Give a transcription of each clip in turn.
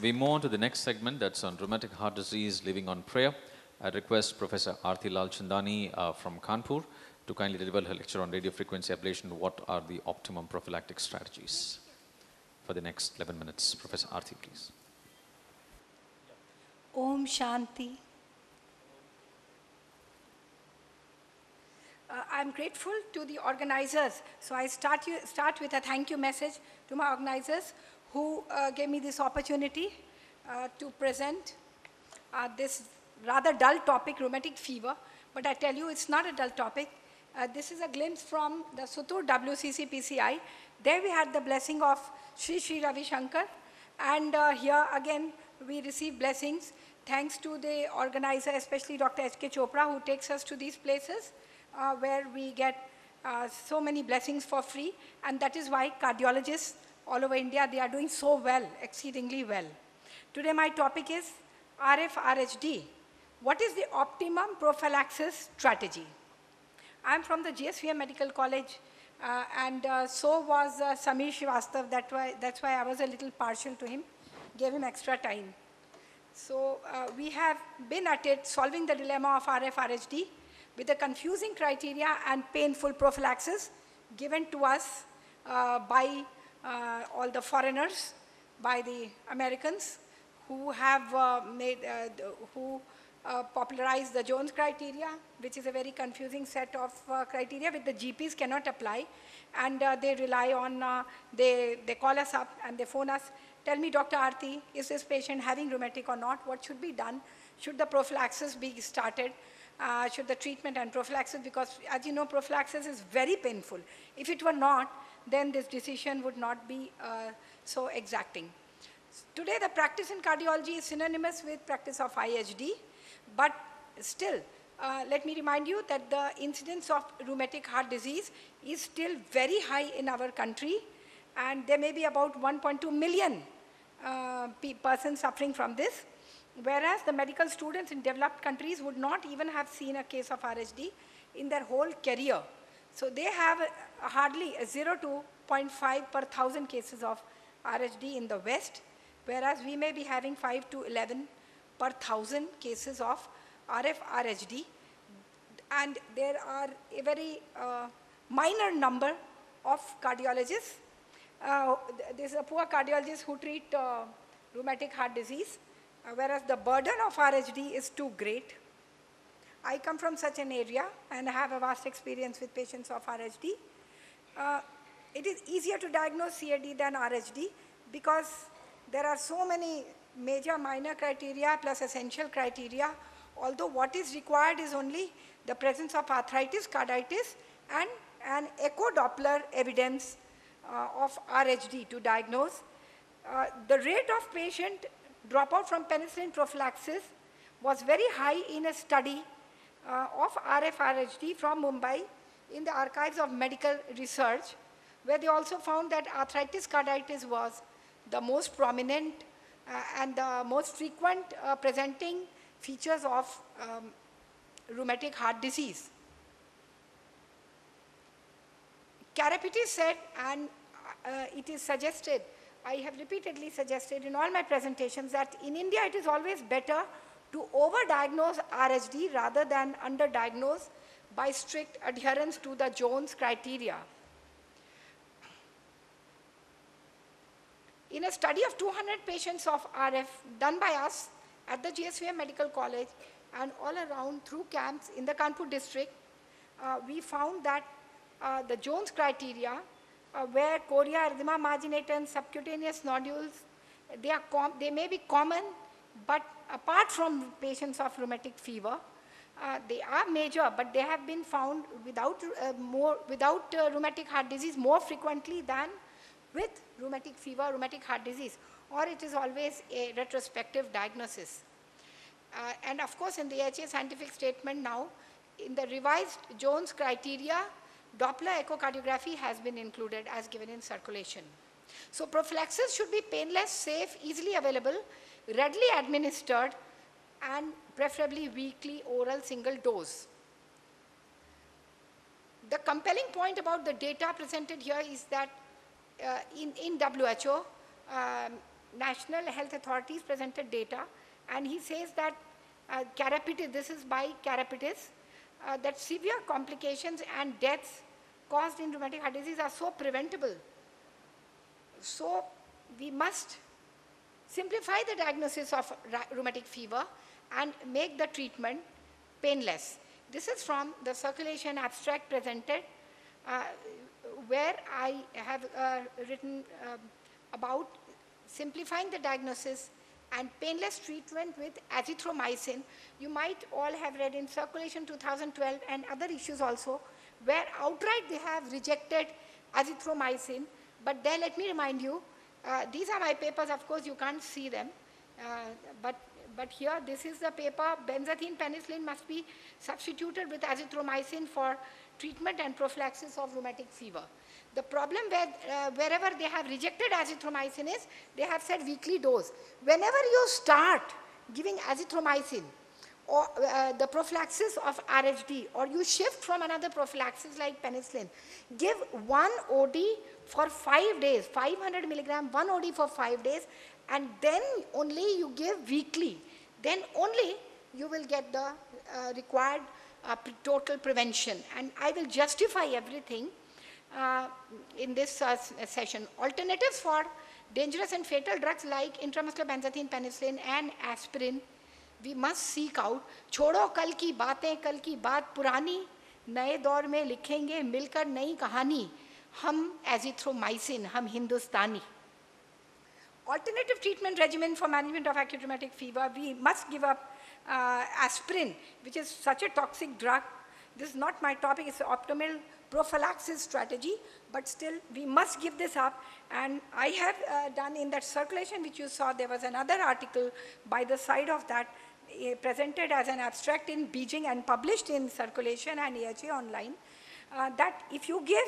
We move on to the next segment, that's on rheumatic heart disease, living on prayer. I request Professor Aarti Lalchandani from Kanpur to kindly deliver her lecture on radiofrequency ablation. What are the optimum prophylactic strategies? For the next 11 minutes, Professor Aarti, please. Om Shanti. I'm grateful to the organizers. So I start with a thank you message to my organizers who gave me this opportunity to present this rather dull topic, rheumatic fever. But I tell you, it's not a dull topic. This is a glimpse from the Sutur WCC PCI. There we had the blessing of Sri Ravi Shankar. And here again, we receive blessings thanks to the organizer, especially Dr. H.K. Chopra, who takes us to these places where we get so many blessings for free. And that is why cardiologists all over India, they are doing so well, exceedingly well. Today my topic is RF-RHD. What is the optimum prophylaxis strategy? I'm from the GSVM Medical College and so was Samir Srivastav. That's why I was a little partial to him, gave him extra time. So we have been at it, solving the dilemma of RF-RHD with the confusing criteria and painful prophylaxis given to us by all the foreigners, by the Americans who have popularized the Jones criteria, which is a very confusing set of criteria which the GPs cannot apply. And they rely on, they call us up and they phone us, tell me, Dr. Aarti, is this patient having rheumatic or not? What should be done? Should the prophylaxis be started? Should the treatment and prophylaxis, because as you know, prophylaxis is very painful. If it were not, then this decision would not be so exacting. Today, the practice in cardiology is synonymous with practice of IHD, but still, let me remind you that the incidence of rheumatic heart disease is still very high in our country, and there may be about 1.2 million persons suffering from this, whereas the medical students in developed countries would not even have seen a case of RHD in their whole career. So they have hardly 0 to 0.5 per 1,000 cases of RHD in the West, whereas we may be having 5 to 11 per 1,000 cases of RF-RHD. And there are a very minor number of cardiologists. There's a poor cardiologist who treat rheumatic heart disease, whereas the burden of RHD is too great. I come from such an area and have a vast experience with patients of RHD. It is easier to diagnose CAD than RHD because there are so many major minor criteria plus essential criteria, although what is required is only the presence of arthritis, carditis, and an echo Doppler evidence of RHD to diagnose. The rate of patient dropout from penicillin prophylaxis was very high in a study of RF-RHD from Mumbai in the archives of medical research, where they also found that arthritis carditis was the most prominent and the most frequent presenting features of rheumatic heart disease. Karapiti said, and it is suggested, I have repeatedly suggested in all my presentations that in India it is always better to overdiagnose RHD rather than underdiagnose by strict adherence to the Jones criteria. In a study of 200 patients of RF done by us at the GSVM Medical College and all around through camps in the Kanpur district, we found that the Jones criteria, where chorea, erythema marginatum, subcutaneous nodules, they may be common, but apart from patients of rheumatic fever, they are major, but they have been found without rheumatic heart disease more frequently than with rheumatic fever, rheumatic heart disease, or it is always a retrospective diagnosis. And of course, in the AHA scientific statement now, in the revised Jones criteria, Doppler echocardiography has been included as given in circulation. So prophylaxis should be painless, safe, easily available, readily administered, and preferably weekly oral single dose. The compelling point about the data presented here is that in WHO, national health authorities presented data, and he says that carapatis, this is by carapatis, that severe complications and deaths caused in rheumatic heart disease are so preventable. So we must simplify the diagnosis of rheumatic fever and make the treatment painless. This is from the circulation abstract presented, where I have written about simplifying the diagnosis and painless treatment with azithromycin. You might all have read in Circulation 2012 and other issues also, where outright they have rejected azithromycin. But there, let me remind you, these are my papers. Of course, you can't see them. But here, this is the paper. Benzathine penicillin must be substituted with azithromycin for treatment and prophylaxis of rheumatic fever. The problem wherever they have rejected azithromycin is, they have said weekly dose. Whenever you start giving azithromycin or the prophylaxis of RHD, or you shift from another prophylaxis like penicillin, give 1 OD for 5 days, 500 milligram, 1 OD for 5 days, and then only you give weekly. Then only you will get the required total prevention. And I will justify everything in this session. Alternatives for dangerous and fatal drugs like intramuscular benzathine penicillin and aspirin, we must seek out. छोड़ो कल की बातें, कल की बात पुरानी, नए दौर में लिखेंगे मिलकर नई कहानी, हम azithromycin, हम हिंदुस्तानी. Alternative treatment regimen for management of acute rheumatic fever, we must give up aspirin, which is such a toxic drug. This is not my topic, it's an optimal prophylaxis strategy, but still we must give this up. And I have done in that circulation which you saw, there was another article by the side of that, presented as an abstract in Beijing and published in Circulation and AHA online, that if you give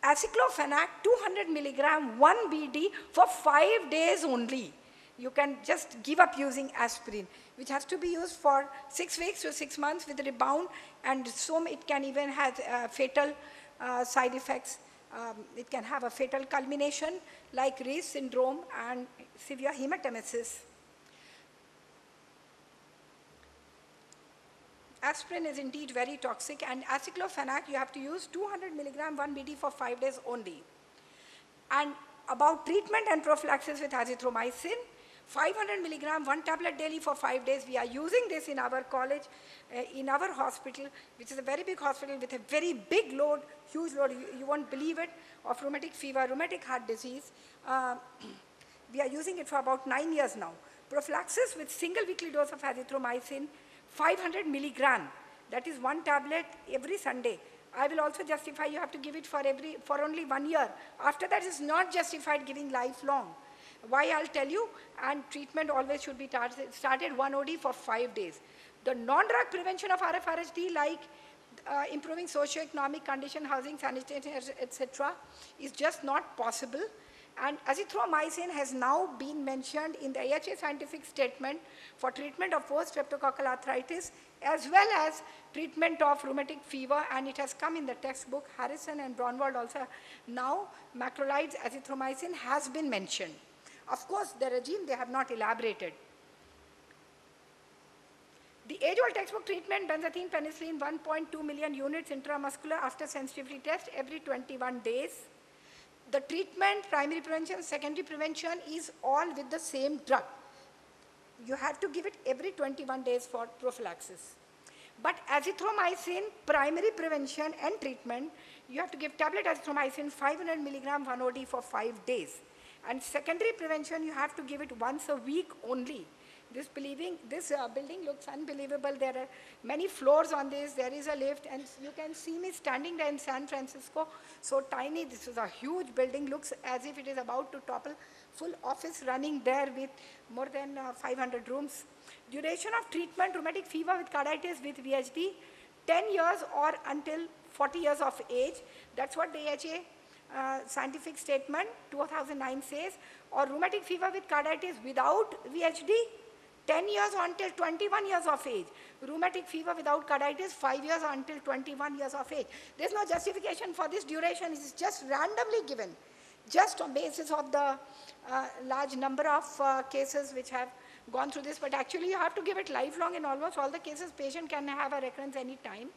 aciclofenac 200 milligram 1 BD for 5 days only, you can just give up using aspirin, which has to be used for 6 weeks to 6 months with rebound, and so it can even have fatal side effects. It can have a fatal culmination like Reye's syndrome and severe hematemesis. Aspirin is indeed very toxic, and aciclofenac you have to use 200 milligram 1 BD for 5 days only. And about treatment and prophylaxis with azithromycin, 500 milligram 1 tablet daily for 5 days. We are using this in our college, in our hospital, which is a very big hospital with a very big load, huge load, you won't believe it, of rheumatic fever, rheumatic heart disease. We are using it for about 9 years now. Prophylaxis with single weekly dose of azithromycin, 500 milligram, that is 1 tablet every Sunday. I will also justify you have to give it for only 1 year. After that, it's not justified giving lifelong. Why, I'll tell you, and treatment always should be started 1 OD for 5 days. The non-drug prevention of RF-RHD, like improving socio-economic condition, housing, sanitation, etc., is just not possible. And azithromycin has now been mentioned in the AHA scientific statement for treatment of post-streptococcal arthritis as well as treatment of rheumatic fever, and it has come in the textbook. Harrison and Braunwald also. Now, macrolides, azithromycin has been mentioned. Of course, the regime they have not elaborated. The age-old textbook treatment, benzathine penicillin, 1.2 million units intramuscular after sensitivity test every 21 days. The treatment, primary prevention, secondary prevention is all with the same drug. You have to give it every 21 days for prophylaxis. But azithromycin, primary prevention and treatment, you have to give tablet azithromycin 500 milligram 1 OD for 5 days. And secondary prevention, you have to give it once a week only. This building looks unbelievable. There are many floors on this. There is a lift, and you can see me standing there in San Francisco. So tiny. This is a huge building. Looks as if it is about to topple. Full office running there with more than 500 rooms. Duration of treatment, rheumatic fever with carditis with VHD, 10 years or until 40 years of age. That's what the AHA scientific statement 2009 says. Or rheumatic fever with carditis without VHD, 10 years until 21 years of age. Rheumatic fever without carditis, 5 years until 21 years of age. There's no justification for this duration. It is just randomly given. just on basis of the large number of cases which have gone through this, but actually you have to give it lifelong. In almost all the cases, patient can have a recurrence any time.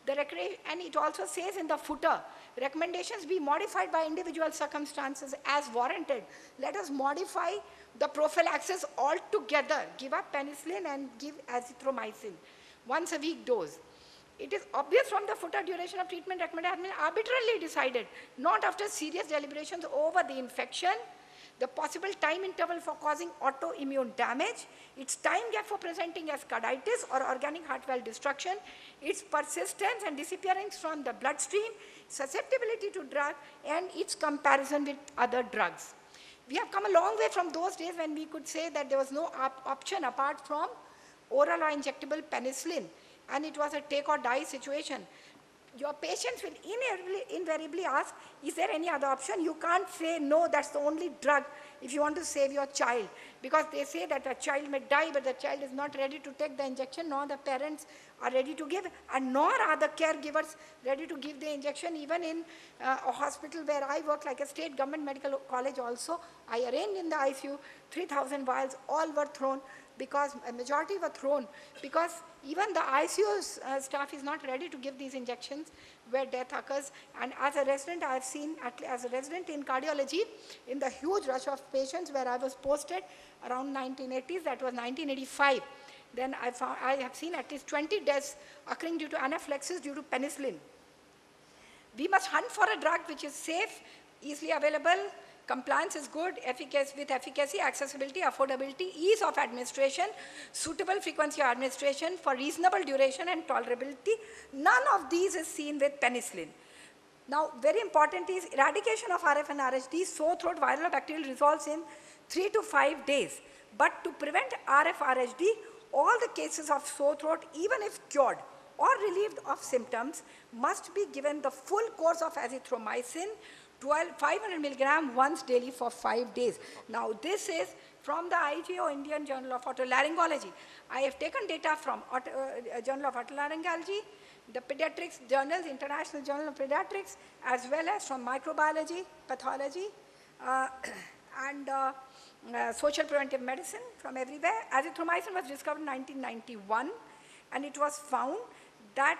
And it also says in the footer, recommendations be modified by individual circumstances as warranted. Let us modify the prophylaxis altogether. Give up penicillin and give azithromycin, once a week dose. It is obvious from the footer duration of treatment recommended has been arbitrarily decided, not after serious deliberations over the infection, the possible time interval for causing autoimmune damage, its time gap for presenting as carditis or organic heart valve destruction, its persistence and disappearance from the bloodstream, susceptibility to drug, and its comparison with other drugs. We have come a long way from those days when we could say that there was no option apart from oral or injectable penicillin, and it was a take or die situation. Your patients will invariably ask, is there any other option? You can't say, no, that's the only drug if you want to save your child. Because they say that a child may die, but the child is not ready to take the injection, nor the parents are ready to give, and nor are the caregivers ready to give the injection. Even in a hospital where I work, like a state government medical college also, I arranged in the ICU, 3,000 vials, all were thrown, because a majority were thrown, because even the ICU staff is not ready to give these injections where death occurs. And as a resident, I have seen, as a resident in cardiology, in the huge rush of patients where I was posted around 1980s, that was 1985, then I have seen at least 20 deaths occurring due to anaphylaxis due to penicillin. We must hunt for a drug which is safe, easily available, compliance is good, with efficacy, accessibility, affordability, ease of administration, suitable frequency of administration for reasonable duration and tolerability. None of these is seen with penicillin. Now, very important is eradication of RF and RHD, sore throat, viral or bacterial resolves in 3 to 5 days. But to prevent RF, RHD, all the cases of sore throat, even if cured or relieved of symptoms, must be given the full course of azithromycin, 500 milligram once daily for 5 days. Now this is from the IJO, Indian Journal of Otolaryngology. I have taken data from Journal of Otolaryngology, the pediatrics journals, International Journal of Pediatrics, as well as from microbiology, pathology, and social preventive medicine from everywhere. Azithromycin was discovered in 1991, and it was found that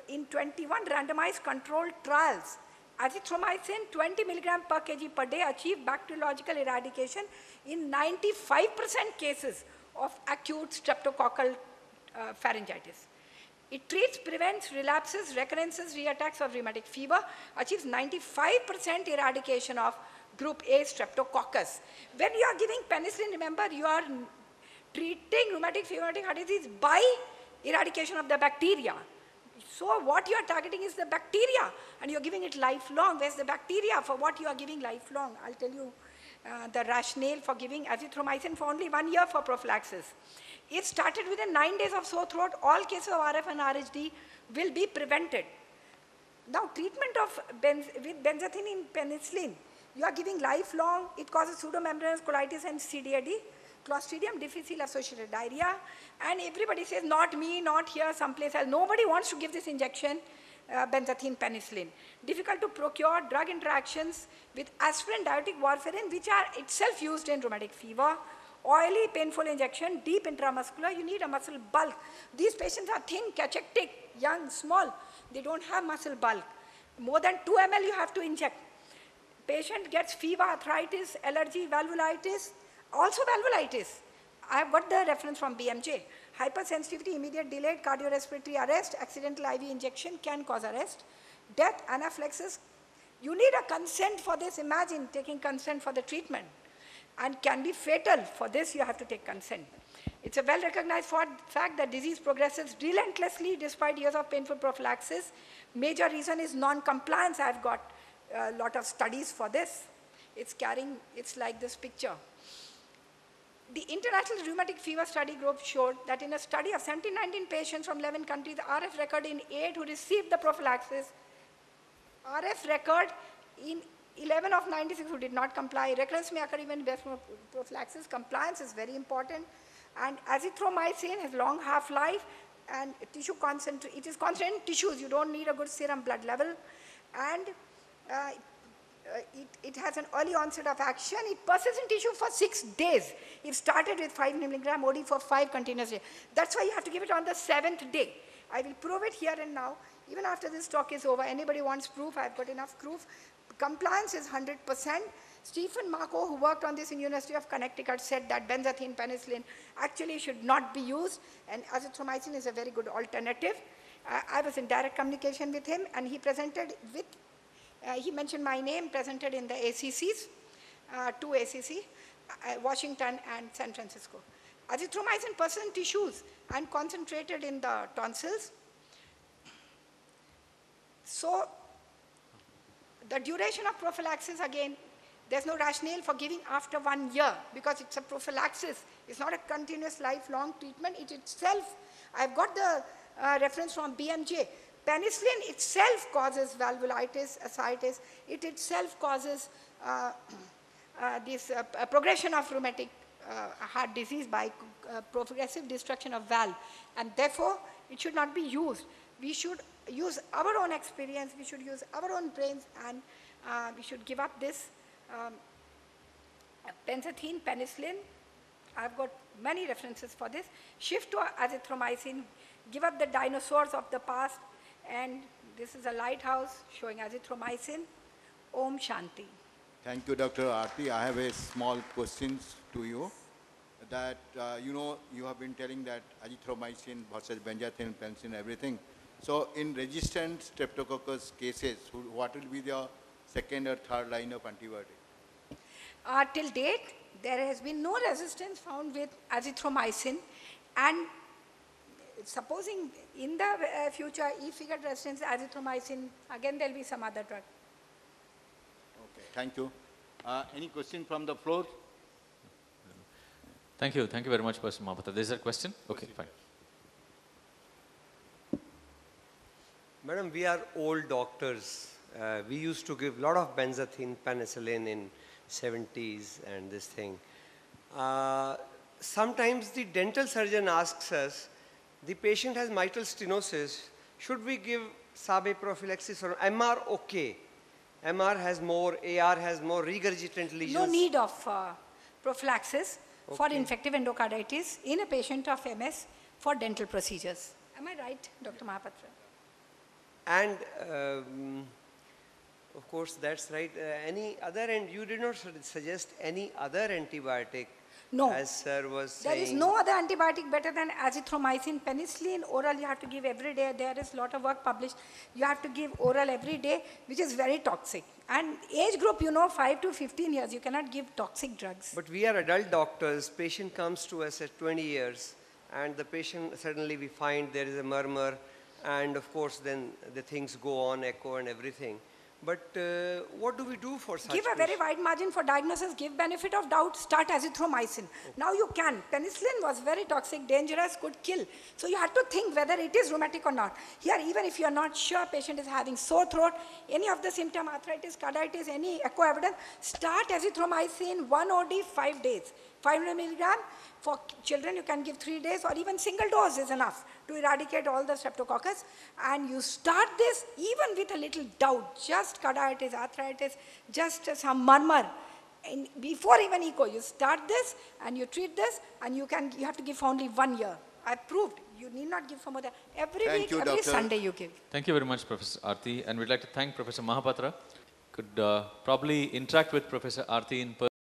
in 21 randomized controlled trials, azithromycin 20 milligram per kg per day achieved bacteriological eradication in 95% cases of acute streptococcal pharyngitis. It treats, prevents relapses, recurrences, reattacks of rheumatic fever, achieves 95% eradication of group A streptococcus. When you are giving penicillin, remember you are treating rheumatic fever, rheumatic heart disease by eradication of the bacteria. So what you are targeting is the bacteria, and you are giving it lifelong. Where's the bacteria for what you are giving lifelong? I'll tell you the rationale for giving azithromycin for only 1 year for prophylaxis. If started within 9 days of sore throat, all cases of RF and RHD will be prevented. Now treatment of with benzathine penicillin, you are giving lifelong. It causes pseudomembranous colitis and CDAD. Clostridium difficile associated diarrhea, and everybody says, not me, not here, someplace else. Nobody wants to give this injection, benzathine penicillin. Difficult to procure, drug interactions with aspirin, diuretic, warfarin, which are itself used in rheumatic fever. Oily, painful injection, deep intramuscular, you need a muscle bulk. These patients are thin, cachectic, young, small. They don't have muscle bulk. More than 2 ml you have to inject. Patient gets fever, arthritis, allergy, valvulitis, also valvulitis. I have got the reference from BMJ. Hypersensitivity, immediate delayed cardiorespiratory arrest, accidental IV injection can cause arrest. Death, anaphylaxis. You need a consent for this. Imagine taking consent for the treatment. And can be fatal. For this, you have to take consent. It's a well-recognized fact that disease progresses relentlessly despite years of painful prophylaxis. Major reason is non-compliance. I've got a lot of studies for this. It's like this picture. The International Rheumatic Fever Study Group showed that in a study of 1719 patients from 11 countries, RF record in 8 who received the prophylaxis, RF record in 11 of 96 who did not comply. Recurrence may occur even before prophylaxis. Compliance is very important. And azithromycin has long half-life, and it is concentrated in tissues. You don't need a good serum blood level. And it has an early onset of action. It persists in tissue for 6 days. It started with 5 milligram OD for 5 continuous days. That's why you have to give it on the 7th day. I will prove it here and now. Even after this talk is over, anybody wants proof, I've got enough proof. Compliance is 100%. Stephen Marco, who worked on this in University of Connecticut, said that benzathine penicillin actually should not be used, and azithromycin is a very good alternative. I was in direct communication with him, and he presented with, he mentioned my name, presented in the ACCs, 2 ACC, Washington and San Francisco. Azithromycin persists in tissues and concentrated in the tonsils. So the duration of prophylaxis, again, there's no rationale for giving after 1 year because it's a prophylaxis. It's not a continuous lifelong treatment. It itself, I've got the reference from BMJ. Penicillin itself causes valvulitis, ascites. It itself causes this progression of rheumatic heart disease by progressive destruction of valve. And therefore, it should not be used. We should use our own experience. We should use our own brains, and we should give up this benzathine, penicillin. I've got many references for this. Shift to azithromycin. Give up the dinosaurs of the past. And this is a lighthouse showing azithromycin. Om Shanti. Thank you, Dr. Aarti. I have a small question to you. That, you have been telling that azithromycin versus benzathine, penicillin, everything. So in resistant streptococcus cases, what will be the second or third line of antibiotic? Till date, there has been no resistance found with azithromycin, and supposing in the future, if we get resistance to azithromycin, again there will be some other drug. Okay, thank you. Any question from the floor? Thank you very much, Professor Mahapatra. Is there a question? Okay, fine. Madam, we are old doctors. We used to give a lot of benzathine, penicillin in 70s and this thing. Sometimes the dental surgeon asks us, the patient has mitral stenosis, should we give SABE prophylaxis or MR okay? MR has more, AR has more regurgitant lesions. No need of prophylaxis for infective endocarditis in a patient of MS for dental procedures. Am I right, Dr. Mahapatra? And of course, that's right. Any other, and you did not suggest any other antibiotic. No. As sir was saying. There is no other antibiotic better than azithromycin. Penicillin oral you have to give every day. There is a lot of work published. You have to give oral every day, which is very toxic. And age group, 5 to 15 years, you cannot give toxic drugs. But we are adult doctors. Patient comes to us at 20 years, and the patient, suddenly we find there is a murmur, and of course then the things go on, echo and everything. But what do we do for such Give a very wide margin for diagnosis, give benefit of doubt, start azithromycin. Now you can. Penicillin was very toxic, dangerous, could kill. So you had to think whether it is rheumatic or not. Here, even if you are not sure patient is having sore throat, any of the symptom, arthritis, carditis, any echo evidence, start azithromycin 1 OD 5 days. 500 milligram. For children, you can give 3 days, or even single dose is enough to eradicate all the streptococcus. And you start this even with a little doubt, just carditis, arthritis, just some murmur. And before even echo, you start this and you treat this, and you have to give for only 1 year. I proved you need not give for more than every week, every doctor. Sunday you give. Thank you very much, Professor Aarti, and we'd like to thank Professor Mahapatra. Could probably interact with Professor Aarti in person.